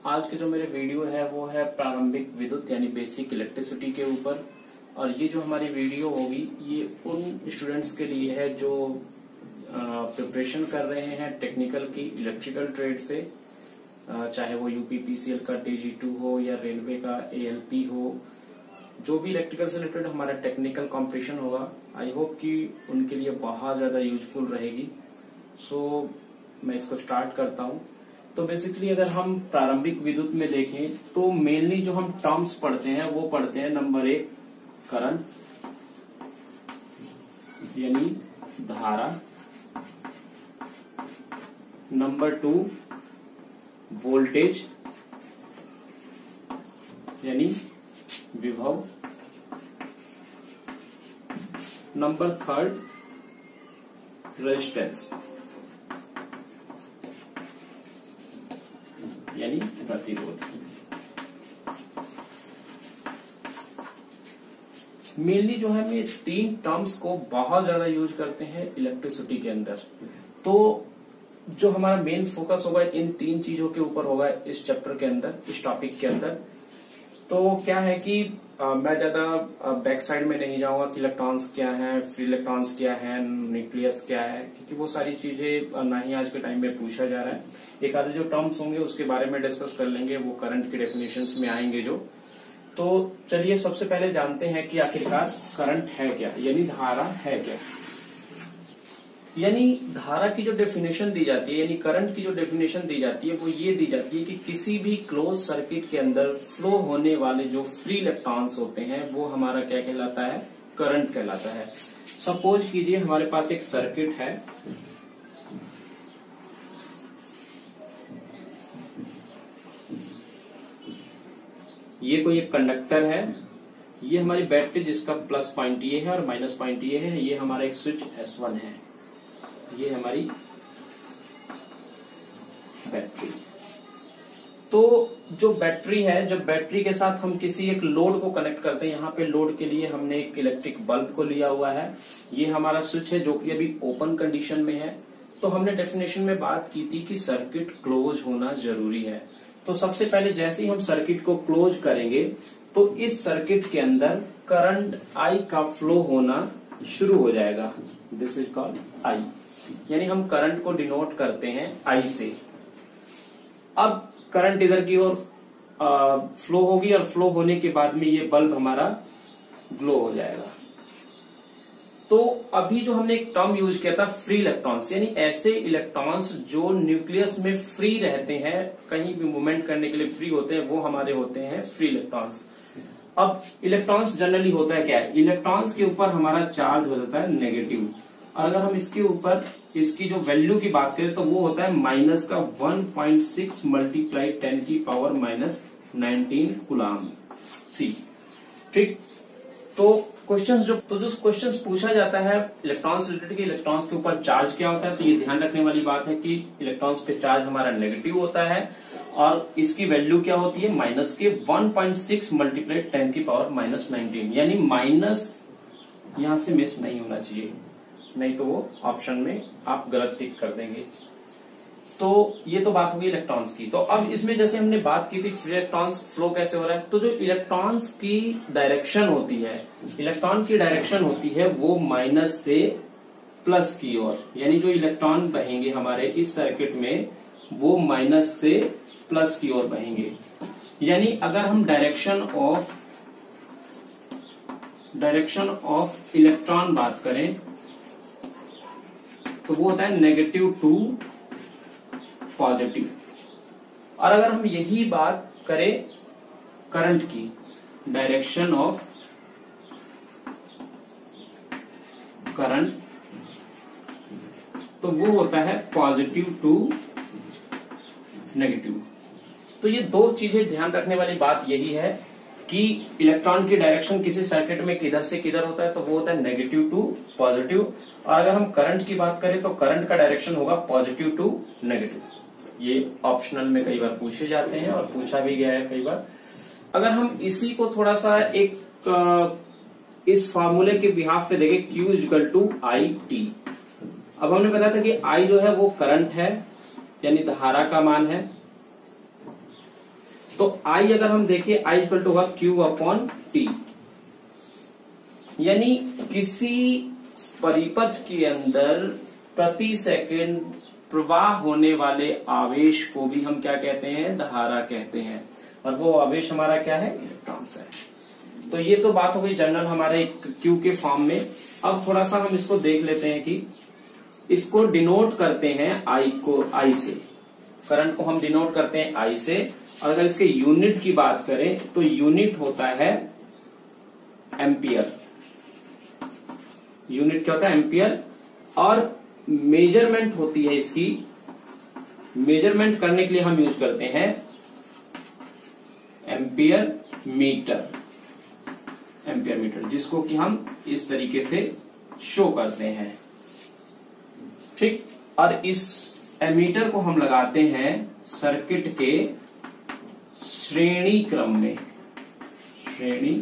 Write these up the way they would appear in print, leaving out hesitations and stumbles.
आज के जो मेरे वीडियो है वो है प्रारंभिक विद्युत यानी बेसिक इलेक्ट्रिसिटी के ऊपर। और ये जो हमारी वीडियो होगी ये उन स्टूडेंट्स के लिए है जो प्रिपरेशन कर रहे हैं टेक्निकल की इलेक्ट्रिकल ट्रेड से, चाहे वो यूपीपीसीएल का TG2 हो या रेलवे का ALP हो। जो भी इलेक्ट्रिकल से रिलेटेड हमारा टेक्निकल कॉम्पिटिशन होगा, आई होप कि उनके लिए बहुत ज्यादा यूजफुल रहेगी। सो मैं इसको स्टार्ट करता हूं। तो बेसिकली अगर हम प्रारंभिक विद्युत में देखें तो मेनली जो हम टर्म्स पढ़ते हैं वो पढ़ते हैं नंबर 1 करंट यानी धारा, नंबर 2 वोल्टेज यानी विभव, नंबर 3 रेजिस्टेंस यानी प्रतिरोध। मेनली जो है हम ये 3 टर्म्स को बहुत ज्यादा यूज करते हैं इलेक्ट्रिसिटी के अंदर। तो जो हमारा मेन फोकस होगा इन 3 चीजों के ऊपर होगा इस चैप्टर के अंदर, इस टॉपिक के अंदर। तो क्या है कि मैं ज्यादा बैक साइड में नहीं जाऊंगा कि इलेक्ट्रॉन्स क्या है, फ्री इलेक्ट्रॉन्स क्या है, न्यूक्लियस क्या है, क्योंकि वो सारी चीजें ना ही आज के टाइम में पूछा जा रहा है। एक आधे जो टर्म्स होंगे उसके बारे में डिस्कस कर लेंगे, वो करंट की डेफिनेशंस में आएंगे जो। तो चलिए सबसे पहले जानते हैं कि आखिरकार करंट है क्या, यानी धारा है क्या। यानी धारा की जो डेफिनेशन दी जाती है, यानी करंट की जो डेफिनेशन दी जाती है वो ये दी जाती है कि किसी भी क्लोज सर्किट के अंदर फ्लो होने वाले जो फ्री इलेक्ट्रॉन्स होते हैं वो हमारा क्या कहलाता है, करंट कहलाता है। सपोज कीजिए हमारे पास एक सर्किट है, ये कोई एक कंडक्टर है, ये हमारी बैटरी जिसका प्लस पॉइंट ये है और माइनस पॉइंट ये है, ये हमारा एक स्विच S1 है, ये हमारी बैटरी। तो जो बैटरी है, जब बैटरी के साथ हम किसी एक लोड को कनेक्ट करते हैं, यहाँ पे लोड के लिए हमने एक इलेक्ट्रिक बल्ब को लिया हुआ है, ये हमारा स्विच है जो कि अभी ओपन कंडीशन में है। तो हमने डेफिनेशन में बात की थी कि सर्किट क्लोज होना जरूरी है। तो सबसे पहले जैसे ही हम सर्किट को क्लोज करेंगे तो इस सर्किट के अंदर करंट I का फ्लो होना शुरू हो जाएगा। दिस इज कॉल्ड I, यानी हम करंट को डिनोट करते हैं I से। अब करंट इधर की ओर फ्लो होगी और फ्लो होने के बाद में ये बल्ब हमारा ग्लो हो जाएगा। तो अभी जो हमने एक टर्म यूज किया था फ्री इलेक्ट्रॉन्स, यानी ऐसे इलेक्ट्रॉन्स जो न्यूक्लियस में फ्री रहते हैं, कहीं भी मूवमेंट करने के लिए फ्री होते हैं, वो हमारे होते हैं फ्री इलेक्ट्रॉन्स। अब इलेक्ट्रॉन्स जनरली होता है क्या है, इलेक्ट्रॉन्स के ऊपर हमारा चार्ज हो जाता है नेगेटिव, और अगर हम इसके ऊपर इसकी जो वैल्यू की बात करें तो वो होता है माइनस का 1.6 मल्टीप्लाई 10 की पावर माइनस 19 कूलाम C। ठीक, तो क्वेश्चंस जो क्वेश्चंस पूछा जाता है इलेक्ट्रॉन्स रिलेटेड, इलेक्ट्रॉन्स के ऊपर चार्ज क्या होता है, तो ये ध्यान रखने वाली बात है कि इलेक्ट्रॉन्स पे चार्ज हमारा नेगेटिव होता है और इसकी वैल्यू क्या होती है, माइनस के 1.6 मल्टीप्लाई 10 की पावर माइनस 19, यानी माइनस यहां से मिस नहीं होना चाहिए, नहीं तो वो ऑप्शन में आप गलत टिक कर देंगे। तो ये तो बात होगी इलेक्ट्रॉन्स की। तो अब इसमें जैसे हमने बात की थी फ्री इलेक्ट्रॉन्स फ्लो कैसे हो रहा है, तो जो इलेक्ट्रॉन्स की डायरेक्शन होती है, इलेक्ट्रॉन की डायरेक्शन होती है वो माइनस से प्लस की ओर, यानी जो इलेक्ट्रॉन बहेंगे हमारे इस सर्किट में वो माइनस से प्लस की ओर बहेंगे। यानी अगर हम डायरेक्शन ऑफ इलेक्ट्रॉन बात करें तो वो होता है नेगेटिव टू पॉजिटिव। और अगर हम यही बात करें करंट की, डायरेक्शन ऑफ करंट, तो वो होता है पॉजिटिव टू नेगेटिव। तो ये 2 चीजें ध्यान रखने वाली बात यही है कि इलेक्ट्रॉन की डायरेक्शन किसी सर्किट में किधर से किधर होता है, तो वो होता है नेगेटिव टू पॉजिटिव। और अगर हम करंट की बात करें तो करंट का डायरेक्शन होगा पॉजिटिव टू नेगेटिव। ये ऑप्शनल में कई बार पूछे जाते हैं और पूछा भी गया है कई बार। अगर हम इसी को थोड़ा सा एक इस फॉर्मूले के बिहाफ पे देखें, Q equal to I T. अब हमने बताया था कि I जो है वो करंट है, यानी धारा का मान है, तो I अगर हम देखें I इक्वल टू होगा Q अपॉन T, यानी किसी परिपथ के अंदर प्रति सेकंड प्रवाह होने वाले आवेश को भी हम क्या कहते हैं, धारा कहते हैं, और वो आवेश हमारा क्या है, इलेक्ट्रॉन्स है। तो ये तो बात हो गई जनरल हमारे Q के फॉर्म में। अब थोड़ा सा हम इसको देख लेते हैं कि इसको डिनोट करते हैं I से, करंट को हम डिनोट करते हैं I से, और अगर इसके यूनिट की बात करें तो यूनिट होता है एम्पियर। यूनिट क्या होता है, एम्पियर। और मेजरमेंट होती है इसकी, मेजरमेंट करने के लिए हम यूज करते हैं एम्पियर मीटर, एम्पियर मीटर, जिसको कि हम इस तरीके से शो करते हैं, ठीक। और इस एमीटर को हम लगाते हैं सर्किट के श्रेणी क्रम में, श्रेणी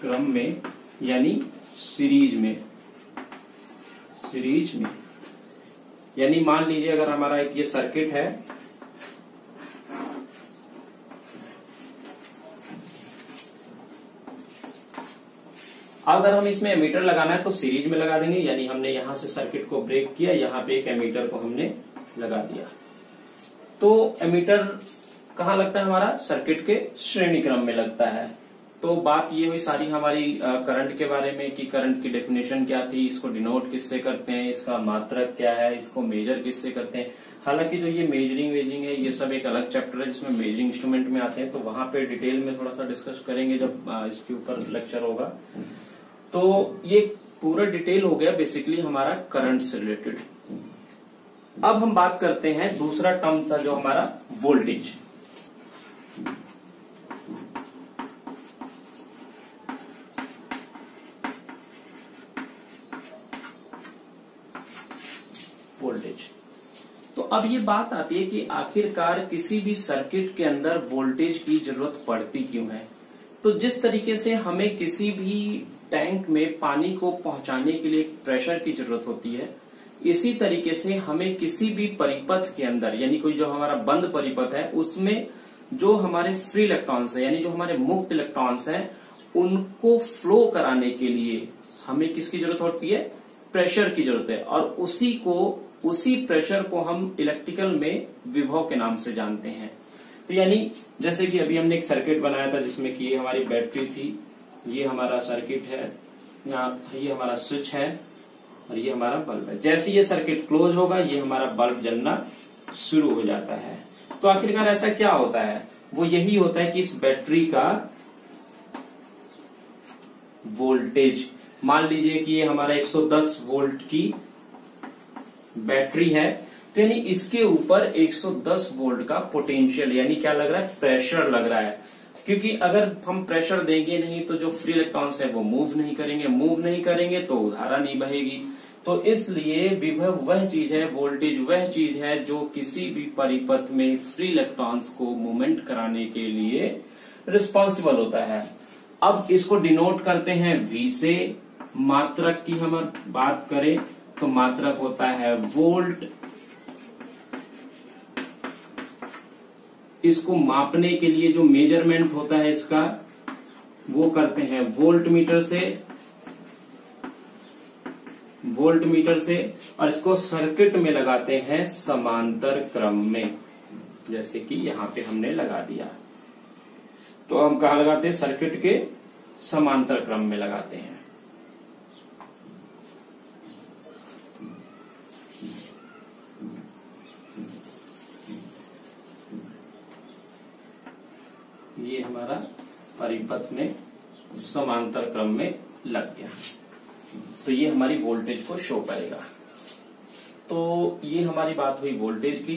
क्रम में यानी सीरीज में, सीरीज में। यानी मान लीजिए अगर हमारा एक ये सर्किट है, अगर हम इसमें एमीटर लगाना है तो सीरीज में लगा देंगे, यानी हमने यहां से सर्किट को ब्रेक किया, यहां पे एक एमीटर को हमने लगा दिया। तो एमीटर कहाँ लगता है हमारा, सर्किट के श्रेणी क्रम में लगता है। तो बात ये हुई सारी हमारी करंट के बारे में कि करंट की डेफिनेशन क्या थी, इसको डिनोट किससे करते हैं, इसका मात्रक क्या है, इसको मेजर किससे करते हैं। हालांकि जो ये मेजरिंग वेजिंग है ये सब एक अलग चैप्टर है जिसमें मेजरिंग इंस्ट्रूमेंट में आते हैं, तो वहां पे डिटेल में थोड़ा सा डिस्कस करेंगे जब इसके ऊपर लेक्चर होगा। तो ये पूरा डिटेल हो गया बेसिकली हमारा करंट से रिलेटेड। अब हम बात करते हैं दूसरा टर्म था जो हमारा वोल्टेज। वोल्टेज। तो अब ये बात आती है कि आखिरकार किसी भी सर्किट के अंदर वोल्टेज की जरूरत पड़ती क्यों है। तो जिस तरीके से हमें किसी भी टैंक में पानी को पहुंचाने के लिए प्रेशर की जरूरत होती है, इसी तरीके से हमें किसी भी परिपथ के अंदर, यानी कोई जो हमारा बंद परिपथ है उसमें जो हमारे फ्री इलेक्ट्रॉन्स है, यानी जो हमारे मुक्त इलेक्ट्रॉन्स हैं, उनको फ्लो कराने के लिए हमें किसकी जरूरत होती है, प्रेशर की जरूरत है। और उसी प्रेशर को हम इलेक्ट्रिकल में विभव के नाम से जानते हैं। तो यानी जैसे कि अभी हमने एक सर्किट बनाया था जिसमें कि ये हमारी बैटरी थी, ये हमारा सर्किट है, ये हमारा स्विच है और ये हमारा बल्ब है। जैसे ये सर्किट क्लोज होगा ये हमारा बल्ब जलना शुरू हो जाता है। तो आखिरकार ऐसा क्या होता है, वो यही होता है कि इस बैटरी का वोल्टेज, मान लीजिए कि ये हमारा 110 वोल्ट की बैटरी है, तो यानी इसके ऊपर 110 वोल्ट का पोटेंशियल यानी क्या लग रहा है, प्रेशर लग रहा है। क्योंकि अगर हम प्रेशर देंगे नहीं तो जो फ्री इलेक्ट्रॉन्स है वो मूव नहीं करेंगे, मूव नहीं करेंगे तो धारा नहीं बहेगी। तो इसलिए विभव वह चीज है, वोल्टेज वह चीज है जो किसी भी परिपथ में फ्री इलेक्ट्रॉन्स को मूवमेंट कराने के लिए रिस्पॉन्सिबल होता है। अब इसको डिनोट करते हैं V से। मात्रक की हम बात करें तो मात्रक होता है वोल्ट। इसको मापने के लिए जो मेजरमेंट होता है इसका वो करते हैं वोल्ट मीटर से, वोल्ट मीटर से, और इसको सर्किट में लगाते हैं समांतर क्रम में, जैसे कि यहां पे हमने लगा दिया। तो हम कहा लगाते हैं, सर्किट के समांतर क्रम में लगाते हैं। ये हमारा परिपथ में समांतर क्रम में लग गया, तो ये हमारी वोल्टेज को शो करेगा। तो ये हमारी बात हुई वोल्टेज की,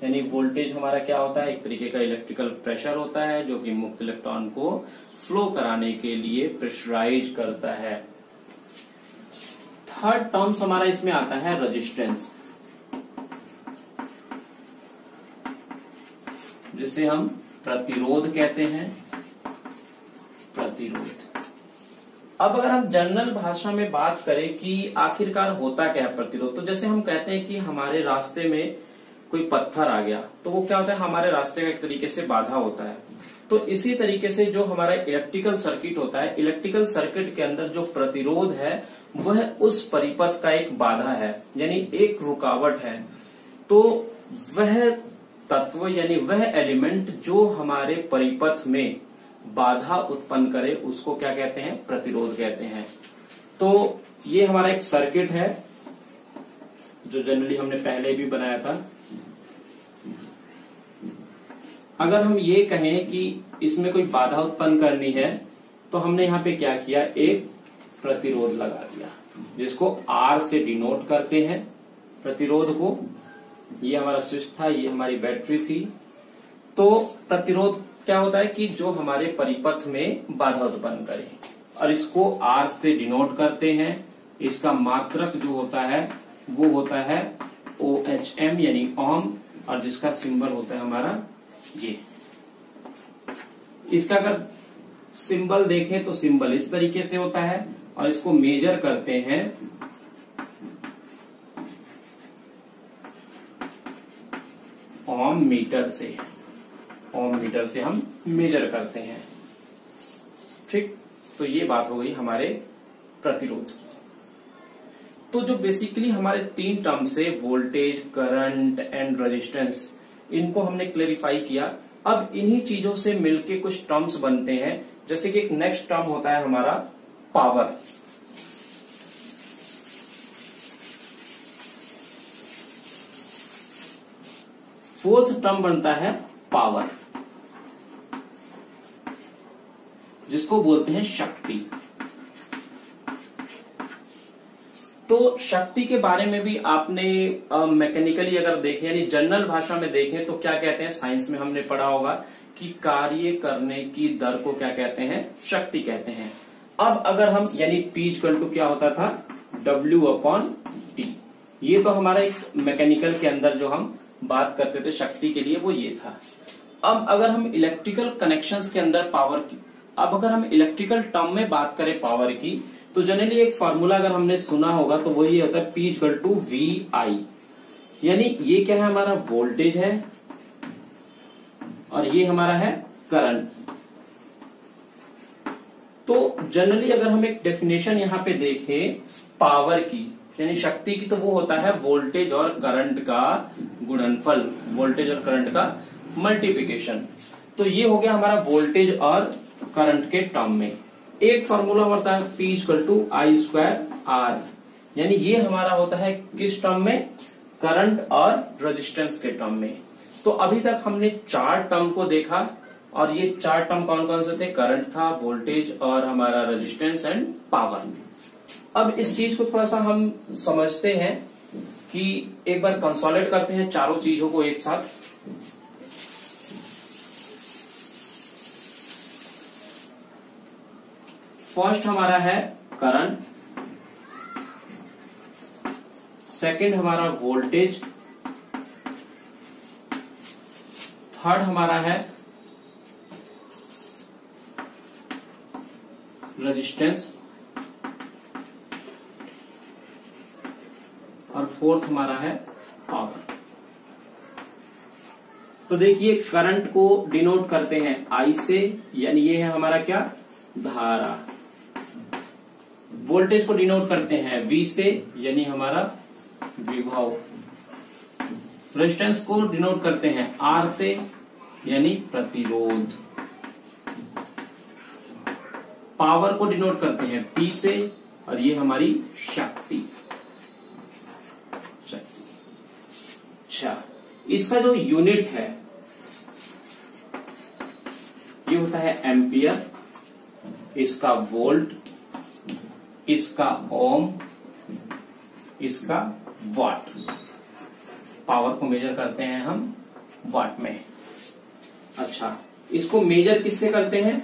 यानी वोल्टेज हमारा क्या होता है, एक तरीके का इलेक्ट्रिकल प्रेशर होता है जो कि मुक्त इलेक्ट्रॉन को फ्लो कराने के लिए प्रेशराइज करता है। थर्ड टर्म्स हमारा इसमें आता है रेजिस्टेंस, जिसे हम प्रतिरोध कहते हैं, प्रतिरोध। अब अगर हम जनरल भाषा में बात करें कि आखिरकार होता क्या है प्रतिरोध, तो जैसे हम कहते हैं कि हमारे रास्ते में कोई पत्थर आ गया तो वो क्या होता है, हमारे रास्ते का एक तरीके से बाधा होता है। तो इसी तरीके से जो हमारा इलेक्ट्रिकल सर्किट होता है, इलेक्ट्रिकल सर्किट के अंदर जो प्रतिरोध है वह उस परिपथ का एक बाधा है, यानी एक रुकावट है। तो वह तत्व यानी वह एलिमेंट जो हमारे परिपथ में बाधा उत्पन्न करे उसको क्या कहते हैं, प्रतिरोध कहते हैं। तो ये हमारा एक सर्किट है जो जनरली हमने पहले भी बनाया था। अगर हम ये कहें कि इसमें कोई बाधा उत्पन्न करनी है तो हमने यहाँ पे क्या किया, एक प्रतिरोध लगा दिया जिसको R से डिनोट करते हैं प्रतिरोध को। ये हमारा स्विच था, ये हमारी बैटरी थी। तो प्रतिरोध क्या होता है कि जो हमारे परिपथ में बाधा उत्पन्न करे, और इसको R से डिनोट करते हैं। इसका मात्रक जो होता है वो होता है OHM यानी ओम, और जिसका सिंबल होता है हमारा ये। इसका अगर सिंबल देखें तो सिंबल इस तरीके से होता है, और इसको मेजर करते हैं ओम मीटर से। ओम मीटर से हम मेजर करते हैं, ठीक। तो ये बात हो गई हमारे प्रतिरोध की। तो जो बेसिकली हमारे 3 टर्म्स है, वोल्टेज, करंट एंड रेजिस्टेंस, इनको हमने क्लेरिफाई किया। अब इन्हीं चीजों से मिलके कुछ टर्म्स बनते हैं, जैसे कि एक नेक्स्ट टर्म होता है हमारा पावर। फोर्थ टर्म बनता है पावर, जिसको बोलते हैं शक्ति। तो शक्ति के बारे में भी आपने मैकेनिकली अगर देखें यानी जनरल भाषा में देखें तो क्या कहते हैं, साइंस में हमने पढ़ा होगा कि कार्य करने की दर को क्या कहते हैं, शक्ति कहते हैं। अब अगर हम यानी P = क्या होता था, W/T। ये तो हमारा एक मैकेनिकल के अंदर जो हम बात करते थे शक्ति के लिए वो ये था। अब अगर हम इलेक्ट्रिकल कनेक्शंस के अंदर पावर की, अब अगर हम इलेक्ट्रिकल टर्म में बात करें पावर की, तो जनरली एक फार्मूला अगर हमने सुना होगा तो वो ये होता है P = VI, यानी ये क्या है, हमारा वोल्टेज है और ये हमारा है करंट। तो जनरली अगर हम एक डेफिनेशन यहाँ पे देखें पावर की यानी शक्ति की, तो वो होता है वोल्टेज और करंट का गुणनफल, वोल्टेज और करंट का मल्टीप्लिकेशन। तो ये हो गया हमारा वोल्टेज और करंट के टर्म में। एक फॉर्मूला होता है P = I²R, यानी ये हमारा होता है किस टर्म में, करंट और रेजिस्टेंस के टर्म में। तो अभी तक हमने 4 टर्म को देखा, और ये 4 टर्म कौन कौन से थे, करंट था, वोल्टेज और हमारा रेजिस्टेंस एंड पावर। अब इस चीज को थोड़ा सा हम समझते हैं कि एक बार कंसोलिडेट करते हैं चारों चीजों को एक साथ। फर्स्ट हमारा है करंट, सेकंड हमारा वोल्टेज, थर्ड हमारा है रेजिस्टेंस, और फोर्थ हमारा है पावर। तो देखिए करंट को डिनोट करते हैं I से, यानी ये है हमारा क्या, धारा। वोल्टेज को डिनोट करते हैं V से, यानी हमारा विभव। रेजिस्टेंस को डिनोट करते हैं R से, यानी प्रतिरोध। पावर को डिनोट करते हैं P से, और ये हमारी शक्ति। अच्छा, इसका जो यूनिट है ये होता है एम्पियर, इसका वोल्ट, इसका ओम, इसका वाट। पावर को मेजर करते हैं हम वाट में। अच्छा, इसको मेजर किससे करते हैं,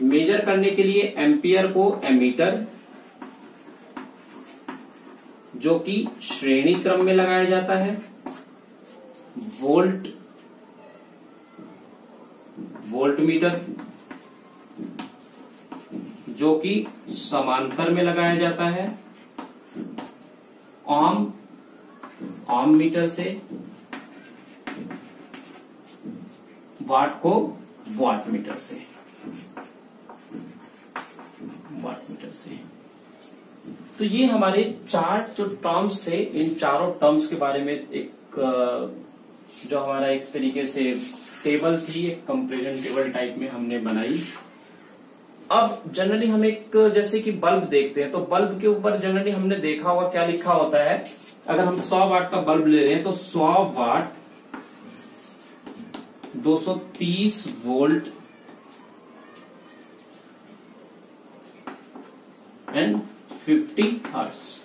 मेजर करने के लिए एम्पियर को एमीटर, जो कि श्रेणी क्रम में लगाया जाता है, वोल्ट मीटर, जो कि समांतर में लगाया जाता है, ओम मीटर से, वाट को वाट मीटर से, वाट मीटर से। तो ये हमारे चार जो टर्म्स थे, इन चारों टर्म्स के बारे में एक जो हमारा एक तरीके से टेबल थी, एक कंपैरिजन टेबल टाइप में हमने बनाई। अब जनरली हम एक जैसे कि बल्ब देखते हैं, तो बल्ब के ऊपर जनरली हमने देखा होगा क्या लिखा होता है। अगर हम 100 वाट का बल्ब ले रहे हैं तो 100 वाट 230 वोल्ट एंड 50 हर्ट्ज।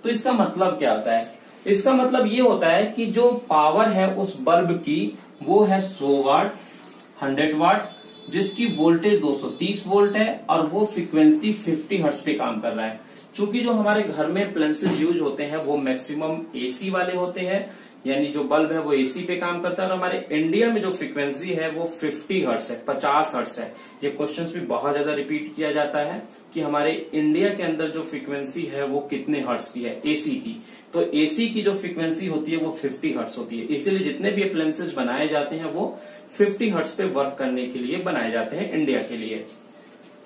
तो इसका मतलब क्या होता है? इसका मतलब ये होता है कि जो पावर है उस बल्ब की वो है 100 वाट, 100 वाट, जिसकी वोल्टेज 230 वोल्ट है और वो फ्रीक्वेंसी 50 हर्ट्ज पे काम कर रहा है। चूंकि जो हमारे घर में अप्लायंसेस यूज होते हैं वो मैक्सिमम एसी वाले होते हैं, यानी जो बल्ब है वो एसी पे काम करता है, और हमारे इंडिया में जो फ्रीक्वेंसी है वो 50 हर्ट्ज है, 50 हर्ट्ज है। ये क्वेश्चंस भी बहुत ज्यादा रिपीट किया जाता है कि हमारे इंडिया के अंदर जो फ्रीक्वेंसी है वो कितने हर्ट्ज की है, एसी की। तो एसी की जो फ्रीक्वेंसी होती है वो 50 हर्ट्ज होती है। इसीलिए जितने भी अप्लायंसेस बनाए जाते हैं वो 50 हर्ट्ज पे वर्क करने के लिए बनाए जाते हैं इंडिया के लिए।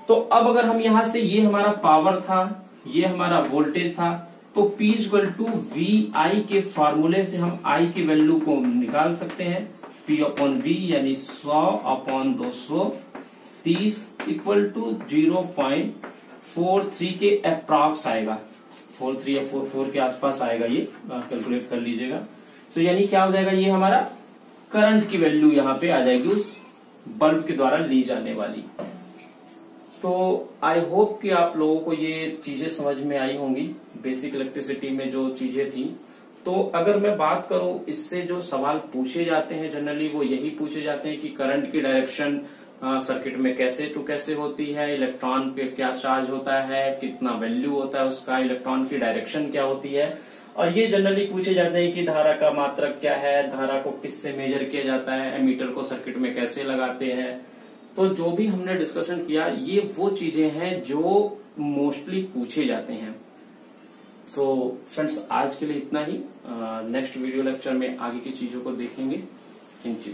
तो अब अगर हम यहां से, ये हमारा पावर था, ये हमारा वोल्टेज था, तो P इक्वल टू VI के फॉर्मूले से हम I की वैल्यू को निकाल सकते हैं। P अपॉन V यानी 100 अपॉन 230 इक्वल टू 0.43 के अप्रॉक्स आएगा, 43 या 44 के आसपास आएगा, ये कैलकुलेट कर लीजिएगा। तो यानी क्या हो जाएगा, ये हमारा करंट की वैल्यू यहाँ पे आ जाएगी उस बल्ब के द्वारा ली जाने वाली। तो आई होप कि आप लोगों को ये चीजें समझ में आई होंगी, बेसिक इलेक्ट्रिसिटी में जो चीजें थी। तो अगर मैं बात करूं, इससे जो सवाल पूछे जाते हैं जनरली वो यही पूछे जाते हैं कि करंट की डायरेक्शन सर्किट में कैसे टू कैसे होती है, इलेक्ट्रॉन पे क्या चार्ज होता है, कितना वैल्यू होता है उसका, इलेक्ट्रॉन की डायरेक्शन क्या होती है, और ये जनरली पूछे जाते हैं कि धारा का मात्रक क्या है, धारा को किससे मेजर किया जाता है, एमीटर को सर्किट में कैसे लगाते हैं। तो जो भी हमने डिस्कशन किया ये वो चीजें हैं जो मोस्टली पूछे जाते हैं। सो फ्रेंड्स, आज के लिए इतना ही। नेक्स्ट वीडियो लेक्चर में आगे की चीजों को देखेंगे। Thank you.